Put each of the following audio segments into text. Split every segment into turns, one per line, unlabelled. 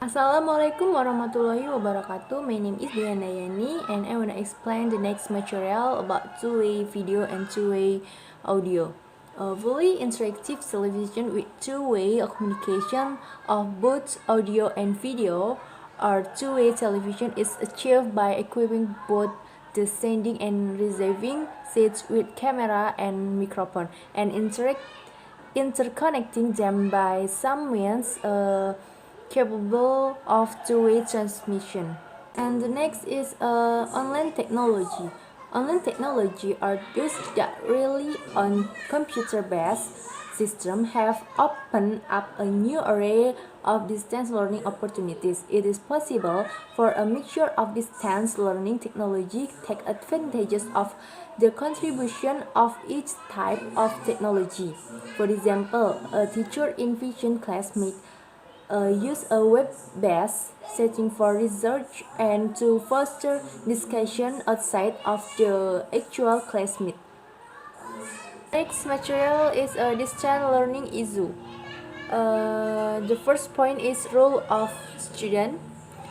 Assalamualaikum warahmatullahi wabarakatuh. My name is Diana Yani and I want to explain the next material about two-way video and two-way audio. A fully interactive television with two-way communication of both audio and video or two-way television is achieved by equipping both the sending and receiving sets with camera and microphone and interconnecting them by some means capable of two-way transmission. And the next is online technology. Online technology are those that rely on computer-based systems have opened up a new array of distance learning opportunities. It is possible for a mixture of distance learning technology take advantages of the contribution of each type of technology. For example, a teacher in vision class may use a web-based setting for research and to foster discussion outside of the actual classmate. Next material is a distance learning issue. The first point is role of student.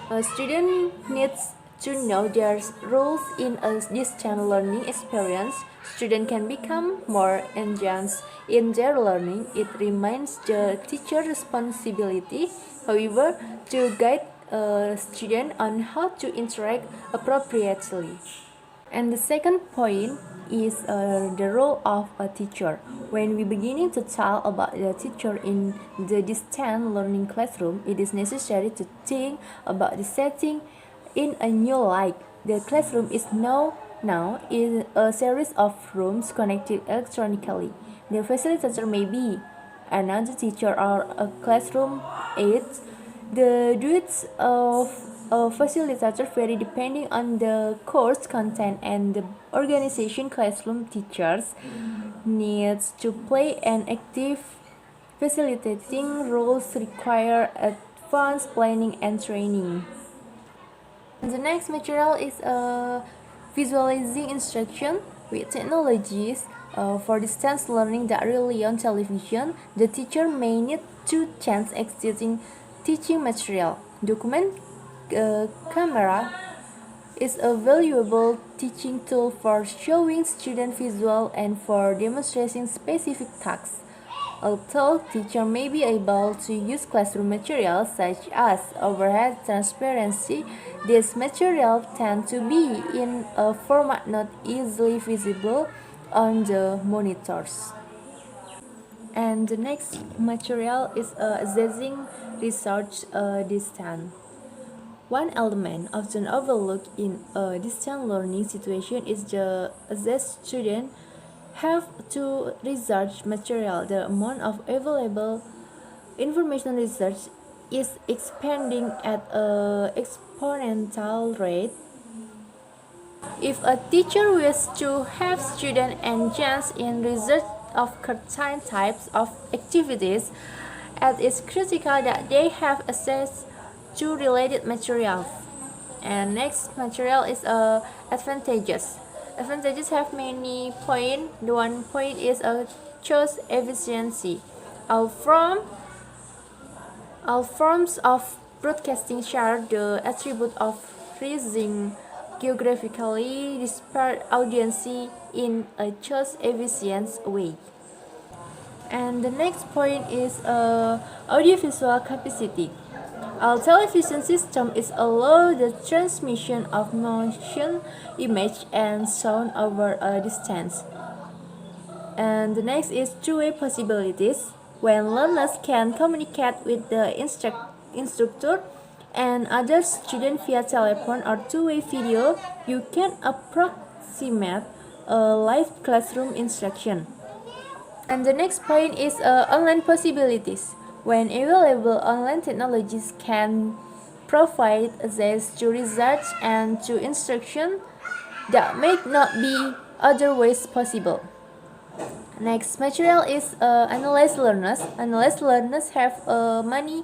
A student needs to know their roles in a distance learning experience. Student can become more engaged in their learning. It remains the teacher's responsibility, however, to guide a student on how to interact appropriately. And the second point is the role of a teacher. When we beginning to talk about the teacher in the distance learning classroom, it is necessary to think about the setting in a new light. The classroom is now is a series of rooms connected electronically. The facilitator may be another teacher or a classroom aide. The duties of a facilitator vary depending on the course content and the organization. Classroom teachers needs to play an active facilitating roles require advanced planning and training. The next material is visualizing instruction with technologies. For distance learning that rely on television, the teacher may need to change existing teaching material. Document camera is a valuable teaching tool for showing student visual and for demonstrating specific tasks. Although teacher may be able to use classroom materials such as overhead transparency, these materials tend to be in a format not easily visible on the monitors. And the next material is assessing research distance. One element often overlooked in a distance learning situation is the assess student have to research material. The amount of available information research is expanding at an exponential rate. If a teacher wishes to have students engage in research of certain types of activities, it is critical that they have access to related materials. And next material is advantages. Advantages have many points. The one point is choice efficiency. All forms of broadcasting share the attribute of reaching geographically disparate audiences in a choice efficient way. And the next point is audiovisual capacity. Our television system is allow the transmission of motion, image, and sound over a distance. And the next is two-way possibilities. When learners can communicate with the instructor and other students via telephone or two-way video, you can approximate a live classroom instruction. And the next point is online possibilities. When available, online technologies can provide access to research and to instruction that may not be otherwise possible. Next material is analyze learners. Analyze learners have many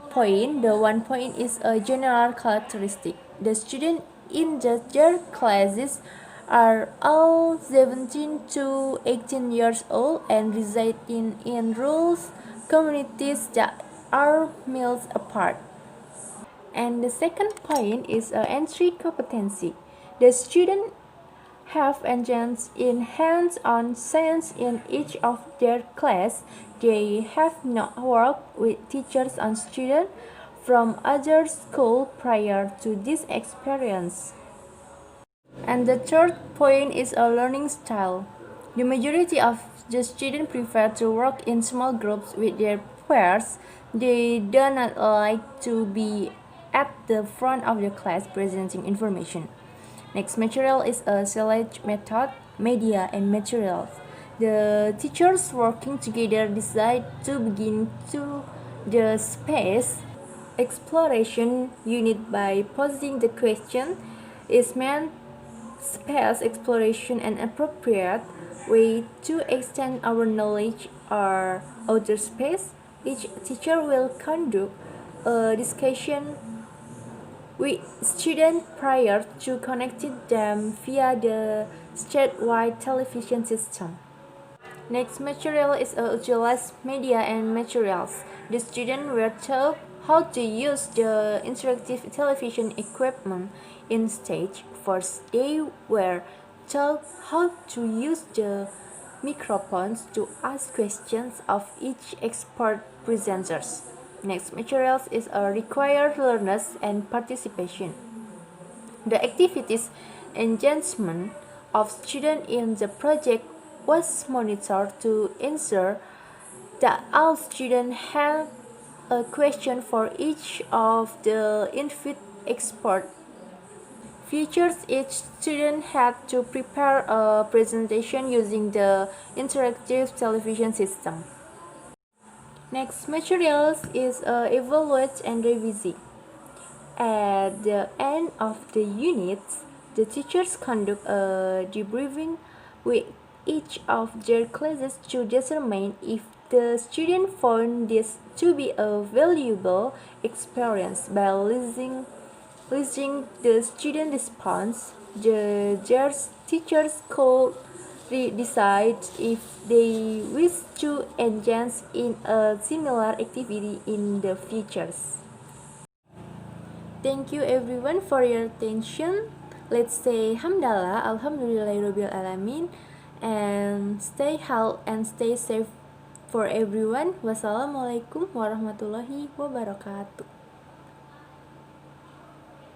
points. The one point is a general characteristic. The students in their classes are all 17 to 18 years old and reside in rural communities that are miles apart. And the second point is entry competency. The student have engaged in hands-on science in each of their class. They have not worked with teachers and students from other schools prior to this experience. And the third point is a learning style. The majority of the students prefer to work in small groups with their peers. They do not like to be at the front of the class presenting information. Next material is a select method, media and materials. The teachers working together decide to begin to the space exploration unit by posing the question, is meant space exploration an appropriate way to extend our knowledge or outer space? Each teacher will conduct a discussion with students prior to connecting them via the statewide television system. Next material is utilize media and materials. The students were taught how to use the interactive television equipment. Instead, first they were taught how to use the microphones to ask questions of each expert presenters. Next materials is required learners and participation. The activities engagement of students in the project was monitored to ensure that all students had a question for each of the invited experts. Features each student had to prepare a presentation using the interactive television system. Next materials is evaluate and revise. At the end of the units, the teachers conduct a debriefing with each of their classes to determine if the student found this to be a valuable experience. By listening the student response, their teachers could decide if they wish to engage in a similar activity in the future. Thank you everyone for your attention. Let's say Hamdallah, Alhamdulillahirabbil alamin, and stay healthy and stay safe for everyone. Wassalamualaikum warahmatullahi wabarakatuh.